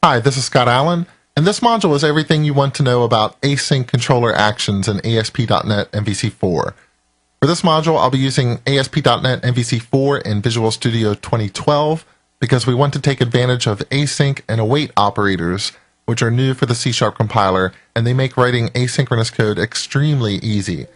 Hi, this is Scott Allen, and this module is everything you want to know about async controller actions in ASP.NET MVC 4. For this module, I'll be using ASP.NET MVC 4 in Visual Studio 2012 because we want to take advantage of async and await operators, which are new for the C# compiler, and they make writing asynchronous code extremely easy.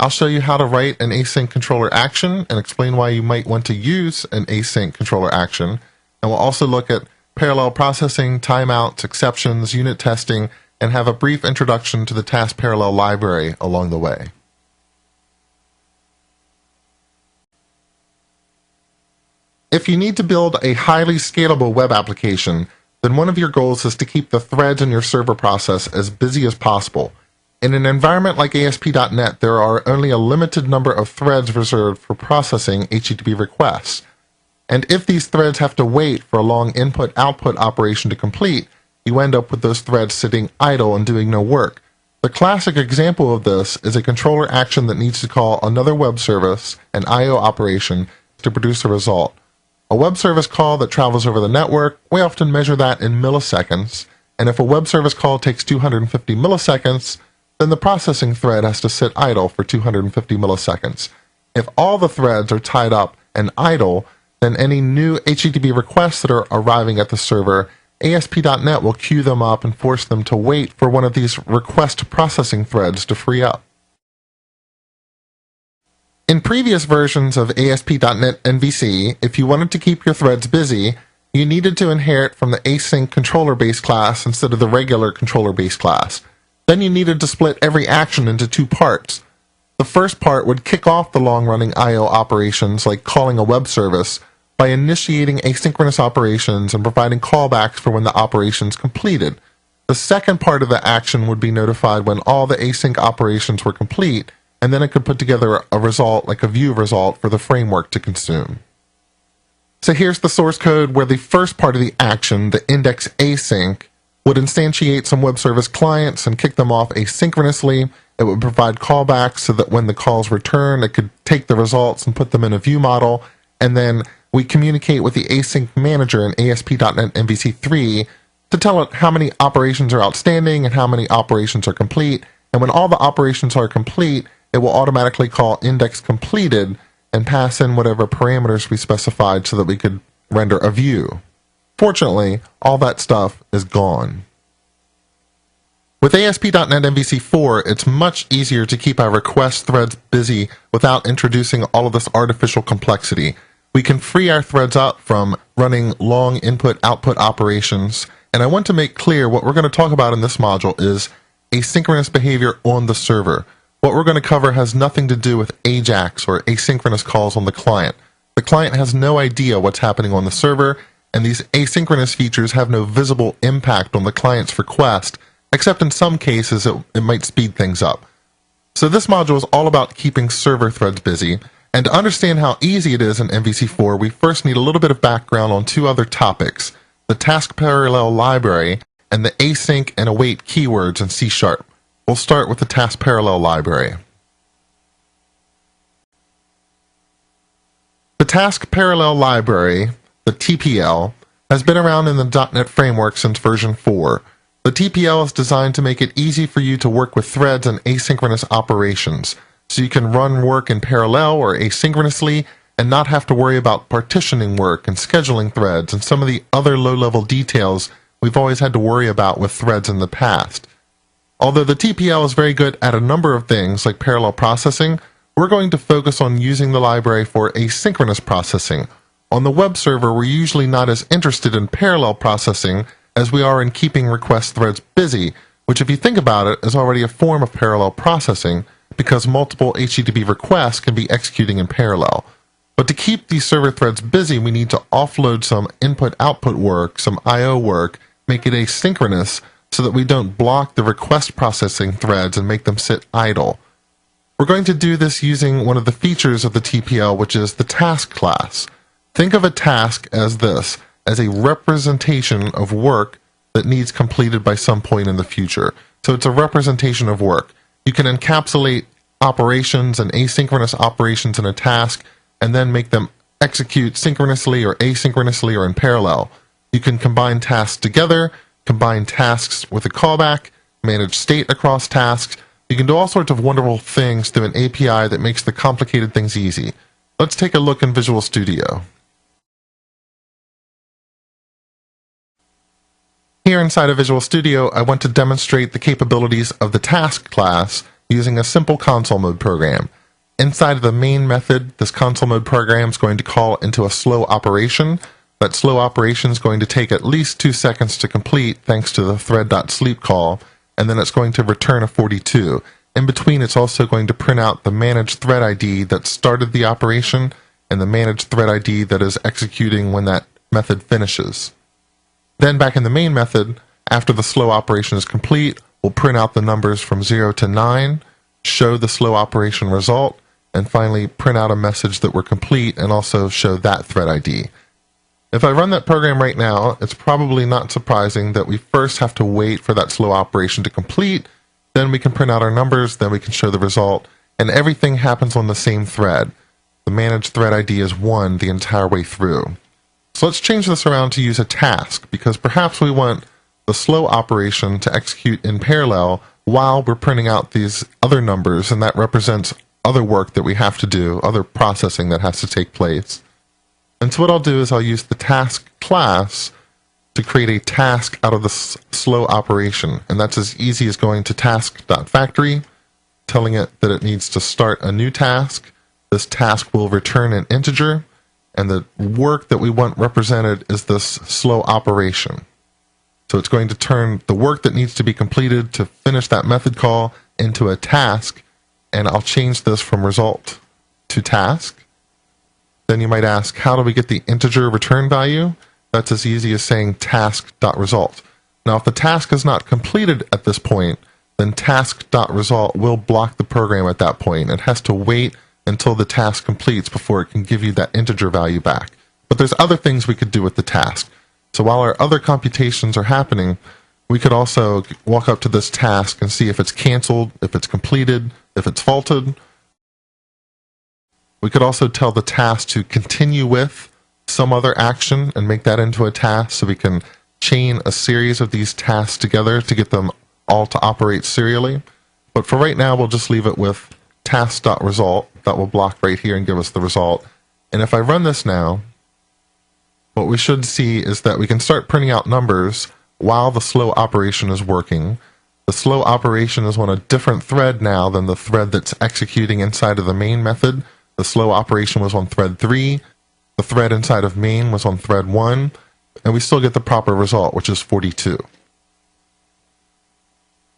I'll show you how to write an async controller action and explain why you might want to use an async controller action, and we'll also look at parallel processing, timeouts, exceptions, unit testing, and have a brief introduction to the task parallel library along the way. If you need to build a highly scalable web application, then one of your goals is to keep the threads in your server process as busy as possible. In an environment like ASP.NET, there are only a limited number of threads reserved for processing HTTP requests. And if these threads have to wait for a long input-output operation to complete, you end up with those threads sitting idle and doing no work. The classic example of this is a controller action that needs to call another web service, an I/O operation, to produce a result. A web service call that travels over the network, we often measure that in milliseconds, and if a web service call takes 250 milliseconds, then the processing thread has to sit idle for 250 milliseconds. If all the threads are tied up and idle, then any new HTTP requests that are arriving at the server, ASP.NET will queue them up and force them to wait for one of these request processing threads to free up. In previous versions of ASP.NET MVC, if you wanted to keep your threads busy, you needed to inherit from the async controller base class instead of the regular controller base class. Then you needed to split every action into two parts. The first part would kick off the long-running I/O operations like calling a web service by initiating asynchronous operations and providing callbacks for when the operation's completed. The second part of the action would be notified when all the async operations were complete, and then it could put together a result like a view result for the framework to consume. So here's the source code where the first part of the action, the index async, would instantiate some web service clients and kick them off asynchronously. It would provide callbacks so that when the calls return, it could take the results and put them in a view model, and then we communicate with the async manager in ASP.NET MVC 3 to tell it how many operations are outstanding and how many operations are complete, and when all the operations are complete, it will automatically call index completed and pass in whatever parameters we specified so that we could render a view. Fortunately, all that stuff is gone. With ASP.NET MVC 4, it's much easier to keep our request threads busy without introducing all of this artificial complexity. We can free our threads up from running long input-output operations, and I want to make clear what we're going to talk about in this module is asynchronous behavior on the server. What we're going to cover has nothing to do with AJAX or asynchronous calls on the client. The client has no idea what's happening on the server, and these asynchronous features have no visible impact on the client's request, except in some cases it might speed things up. So this module is all about keeping server threads busy, and to understand how easy it is in MVC4, we first need a little bit of background on two other topics, the task parallel library and the async and await keywords in C#. We'll start with the task parallel library. The task parallel library, the TPL, has been around in the .NET framework since version 4. The TPL is designed to make it easy for you to work with threads and asynchronous operations, so you can run work in parallel or asynchronously and not have to worry about partitioning work and scheduling threads and some of the other low-level details we've always had to worry about with threads in the past. Although the TPL is very good at a number of things like parallel processing, we're going to focus on using the library for asynchronous processing. On the web server, we're usually not as interested in parallel processing as we are in keeping request threads busy, which if you think about it is already a form of parallel processing because multiple HTTP requests can be executing in parallel. But to keep these server threads busy, we need to offload some input-output work, some I/O work, make it asynchronous so that we don't block the request processing threads and make them sit idle. We're going to do this using one of the features of the TPL, which is the task class. Think of a task as this, as a representation of work that needs completed by some point in the future. So it's a representation of work. You can encapsulate operations and asynchronous operations in a task and then make them execute synchronously or asynchronously or in parallel. You can combine tasks together combine tasks with a callback, manage state across tasks. You can do all sorts of wonderful things through an API that makes the complicated things easy. Let's take a look in Visual Studio. Here inside of Visual Studio, I want to demonstrate the capabilities of the task class using a simple console mode program. Inside of the main method, this console mode program is going to call into a slow operation. That slow operation is going to take at least 2 seconds to complete thanks to the thread.sleep call, and then it's going to return a 42. In between, it's also going to print out the managed thread ID that started the operation and the managed thread ID that is executing when that method finishes. Then back in the main method, after the slow operation is complete, we'll print out the numbers from 0 to 9, show the slow operation result, and finally print out a message that we're complete and also show that thread ID. If I run that program right now, it's probably not surprising that we first have to wait for that slow operation to complete, then we can print out our numbers, then we can show the result, and everything happens on the same thread. The managed thread ID is 1 the entire way through. So let's change this around to use a task, because perhaps we want the slow operation to execute in parallel while we're printing out these other numbers, and that represents other work that we have to do, other processing that has to take place. And so what I'll do is I'll use the task class to create a task out of the slow operation. And that's as easy as going to task.factory, telling it that it needs to start a new task. This task will return an integer, and the work that we want represented is this slow operation. So it's going to turn the work that needs to be completed to finish that method call into a task, and I'll change this from result to task. Then you might ask, how do we get the integer return value? That's as easy as saying task.result. Now, if the task is not completed at this point, then task.result will block the program at that point. It has to wait until the task completes before it can give you that integer value back. But there's other things we could do with the task. So while our other computations are happening, we could also walk up to this task and see if it's canceled, if it's completed, if it's faulted. We could also tell the task to continue with some other action and make that into a task, so we can chain a series of these tasks together to get them all to operate serially. But for right now, we'll just leave it with task.result. That will block right here and give us the result. And if I run this now, what we should see is that we can start printing out numbers while the slow operation is working. The slow operation is on a different thread now than the thread that's executing inside of the main method. The slow operation was on thread 3, the thread inside of main was on thread 1, and we still get the proper result, which is 42.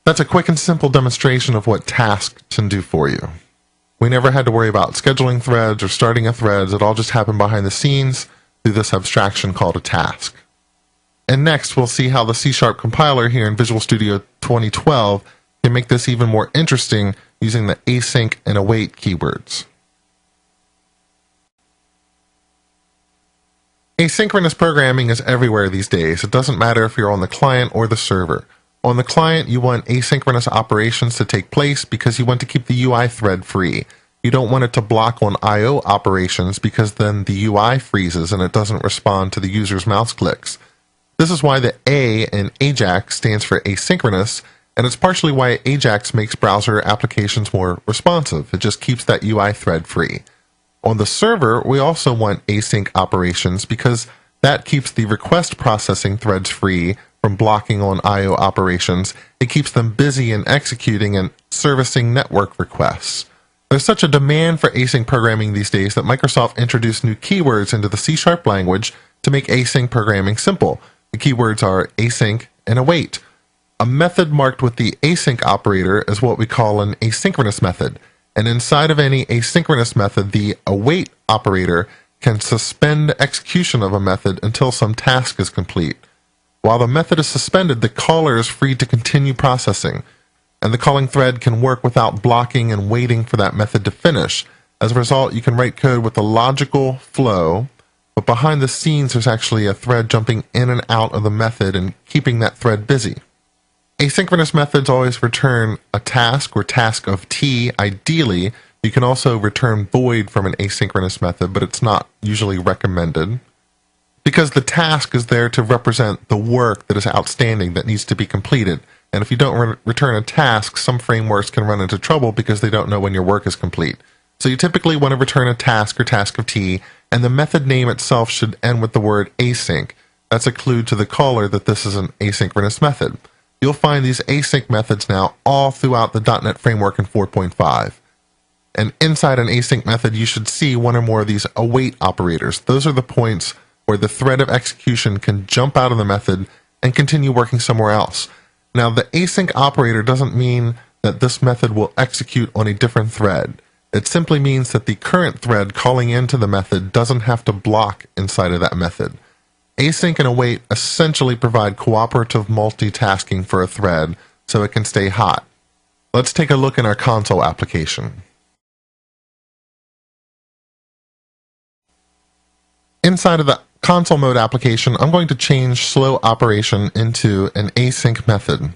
That's a quick and simple demonstration of what task can do for you. We never had to worry about scheduling threads or starting a thread. It all just happened behind the scenes through this abstraction called a task. And next, we'll see how the C# compiler here in Visual Studio 2012 can make this even more interesting using the async and await keywords. Asynchronous programming is everywhere these days. It doesn't matter if you're on the client or the server. On the client, you want asynchronous operations to take place because you want to keep the UI thread free. You don't want it to block on I/O operations because then the UI freezes and it doesn't respond to the user's mouse clicks. This is why the A in AJAX stands for asynchronous, and it's partially why AJAX makes browser applications more responsive. It just keeps that UI thread free. On the server, we also want async operations because that keeps the request processing threads free from blocking on I/O operations. It keeps them busy in executing and servicing network requests. There's such a demand for async programming these days that Microsoft introduced new keywords into the C# language to make async programming simple. The keywords are async and await. A method marked with the async operator is what we call an asynchronous method. And inside of any asynchronous method, the await operator can suspend execution of a method until some task is complete. While the method is suspended, the caller is free to continue processing, and the calling thread can work without blocking and waiting for that method to finish. As a result, you can write code with a logical flow, but behind the scenes there's actually a thread jumping in and out of the method and keeping that thread busy. Asynchronous methods always return a task or task of T. Ideally, you can also return void from an asynchronous method, but it's not usually recommended. because the task is there to represent the work that is outstanding that needs to be completed. And if you don't return a task, some frameworks can run into trouble because they don't know when your work is complete. So you typically want to return a task or task of T, and the method name itself should end with the word async. That's a clue to the caller that this is an asynchronous method. You'll find these async methods now all throughout the .NET Framework in 4.5. And inside an async method, you should see one or more of these await operators. Those are the points where the thread of execution can jump out of the method and continue working somewhere else. Now, the async operator doesn't mean that this method will execute on a different thread. It simply means that the current thread calling into the method doesn't have to block inside of that method. Async and await essentially provide cooperative multitasking for a thread so it can stay hot. Let's take a look in our console application. Inside of the console mode application, I'm going to change slow operation into an async method.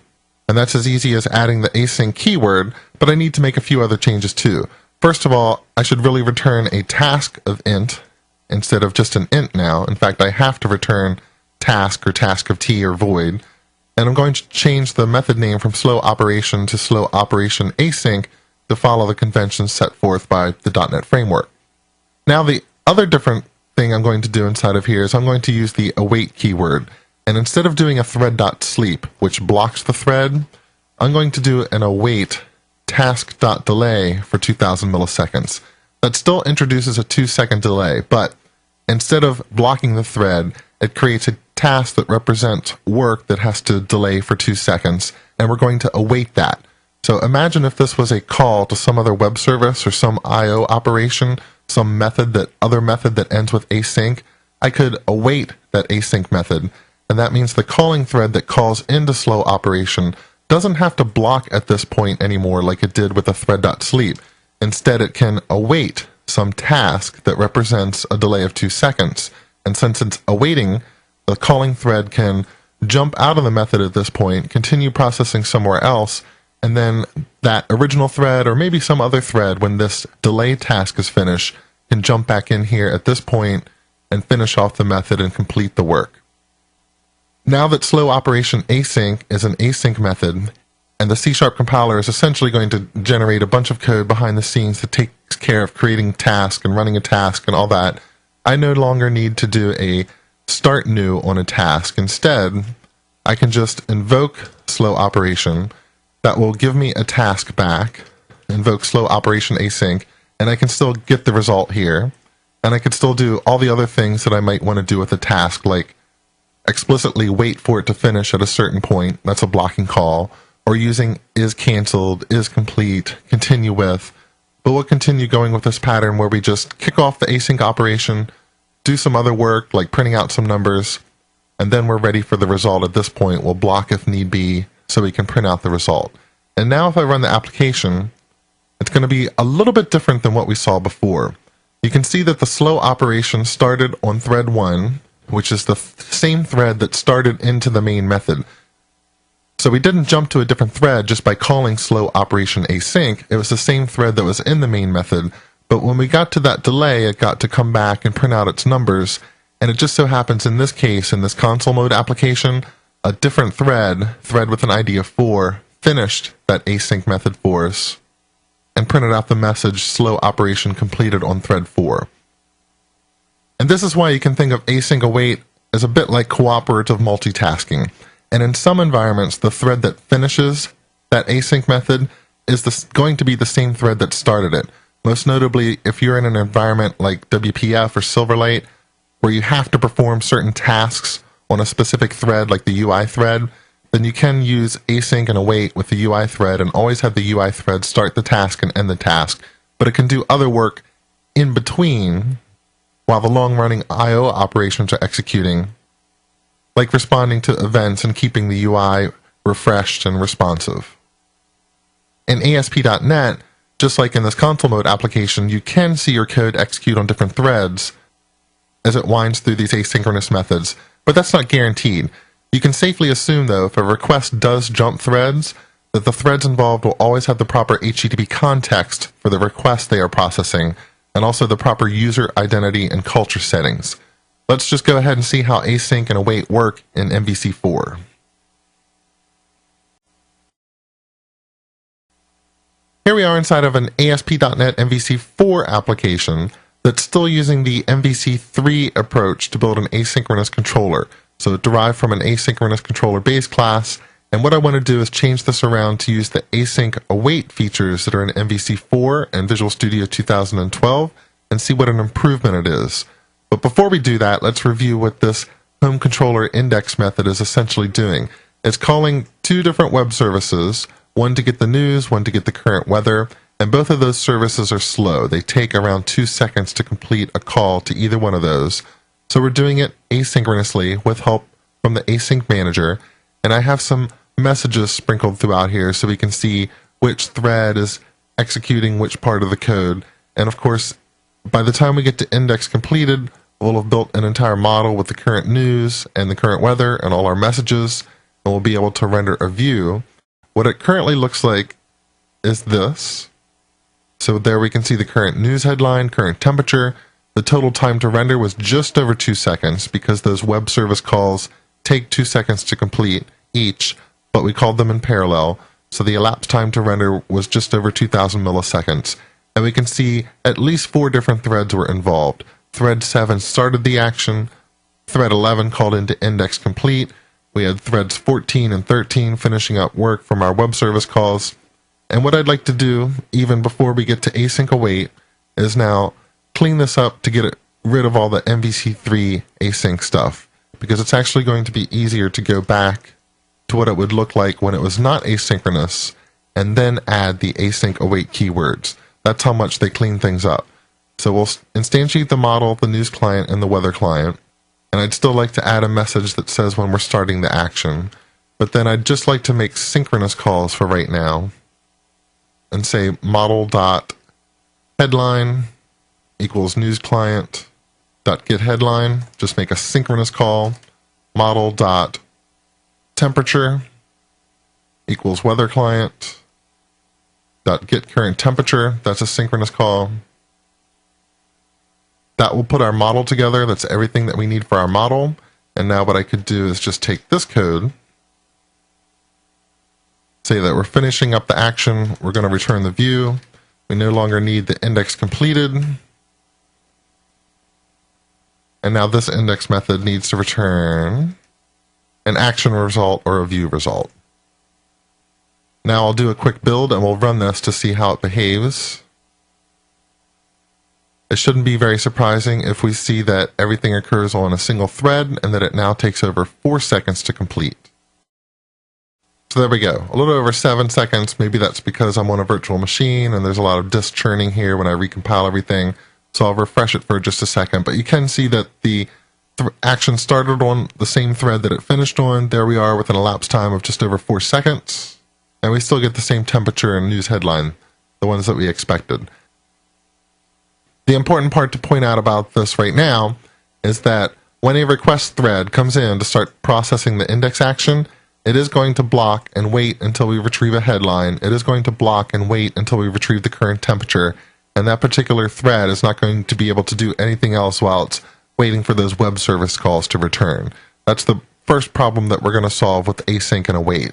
And that's as easy as adding the async keyword, but I need to make a few other changes too. First of all, I should really return a task of int instead of just an int now. In fact, I have to return task or task of T or void. And I'm going to change the method name from slow operation to slow operation async to follow the conventions set forth by the .NET Framework. Now, the other different thing I'm going to do inside of here is I'm going to use the await keyword. And instead of doing a thread.sleep, which blocks the thread, I'm going to do an await task.delay for 2000 milliseconds. That still introduces a 2-second delay, but instead of blocking the thread, it creates a task that represents work that has to delay for 2 seconds, and we're going to await that. So imagine if this was a call to some other web service or some I/O operation, some other method that ends with async. I could await that async method, and that means the calling thread that calls into slow operation doesn't have to block at this point anymore like it did with the thread.sleep. Instead, it can await some task that represents a delay of 2 seconds. And since it's awaiting, the calling thread can jump out of the method at this point, continue processing somewhere else, and then that original thread, or maybe some other thread, when this delay task is finished, can jump back in here at this point and finish off the method and complete the work. Now that slow operation async is an async method, and the C# compiler is essentially going to generate a bunch of code behind the scenes that takes care of creating tasks and running a task and all that, I no longer need to do a start new on a task. Instead, I can just invoke slow operation. That will give me a task back, invoke slow operation async, and I can still get the result here. And I can still do all the other things that I might want to do with a task, like explicitly wait for it to finish at a certain point. That's a blocking call. Or using is canceled, is complete, continue with. But we'll continue going with this pattern where we just kick off the async operation, do some other work like printing out some numbers, and then we're ready for the result. At this point, we'll block if need be so we can print out the result. And now if I run the application, it's going to be a little bit different than what we saw before. You can see that the slow operation started on thread 1, which is the same thread that started into the main method. So we didn't jump to a different thread just by calling slow operation async. It was the same thread that was in the main method, but when we got to that delay, it got to come back and print out its numbers, and it just so happens in this case, in this console mode application, a different thread with an ID of 4, finished that async method for us and printed out the message slow operation completed on thread 4. And this is why you can think of async await as a bit like cooperative multitasking. And in some environments, the thread that finishes that async method is going to be the same thread that started it. Most notably, if you're in an environment like WPF or Silverlight, where you have to perform certain tasks on a specific thread, like the UI thread, then you can use async and await with the UI thread and always have the UI thread start the task and end the task. But it can do other work in between while the long-running I/O operations are executing, like responding to events and keeping the UI refreshed and responsive. In ASP.NET, just like in this console mode application, you can see your code execute on different threads as it winds through these asynchronous methods, but that's not guaranteed. You can safely assume, though, if a request does jump threads, that the threads involved will always have the proper HTTP context for the request they are processing, and also the proper user identity and culture settings. Let's just go ahead and see how async and await work in MVC4. Here we are inside of an ASP.NET MVC4 application that's still using the MVC3 approach to build an asynchronous controller. So it derived from an asynchronous controller base class, and what I want to do is change this around to use the async await features that are in MVC4 and Visual Studio 2012 and see what an improvement it is. But before we do that, let's review what this home controller index method is essentially doing. It's calling two different web services, one to get the news, one to get the current weather, and both of those services are slow. They take around 2 seconds to complete a call to either one of those. So we're doing it asynchronously with help from the async manager, and I have some messages sprinkled throughout here so we can see which thread is executing which part of the code. And of course, by the time we get to index completed, we'll have built an entire model with the current news and the current weather and all our messages, and we'll be able to render a view. What it currently looks like is this. So there we can see the current news headline, current temperature. The total time to render was just over 2 seconds because those web service calls take 2 seconds to complete each, but we called them in parallel. So the elapsed time to render was just over 2,000 milliseconds. And we can see at least 4 different threads were involved. Thread 7 started the action. Thread 11 called into index complete. We had threads 14 and 13 finishing up work from our web service calls. And what I'd like to do, even before we get to async await, is now clean this up to get rid of all the MVC3 async stuff, because it's actually going to be easier to go back to what it would look like when it was not asynchronous and then add the async await keywords. That's how much they clean things up. So we'll instantiate the model, the news client, and the weather client. And I'd still like to add a message that says when we're starting the action. But then I'd just like to make synchronous calls for right now and say model.headline equals news client dot get headline. Just make a synchronous call. Model.temperature equals weather client dot get current temperature. That's a synchronous call. That will put our model together. That's everything that we need for our model. And now what I could do is just take this code, say that we're finishing up the action, we're going to return the view. We no longer need the index completed. And now this index method needs to return an action result or a view result. Now I'll do a quick build and we'll run this to see how it behaves. It shouldn't be very surprising if we see that everything occurs on a single thread and that it now takes over 4 seconds to complete. So there we go, a little over 7 seconds. Maybe that's because I'm on a virtual machine and there's a lot of disk churning here when I recompile everything. So I'll refresh it for just a second. But you can see that the action started on the same thread that it finished on. There we are with an elapsed time of just over 4 seconds. And we still get the same temperature and news headline, the ones that we expected. The important part to point out about this right now is that when a request thread comes in to start processing the index action, it is going to block and wait until we retrieve a headline. It is going to block and wait until we retrieve the current temperature. And that particular thread is not going to be able to do anything else while it's waiting for those web service calls to return. That's the first problem that we're going to solve with async and await.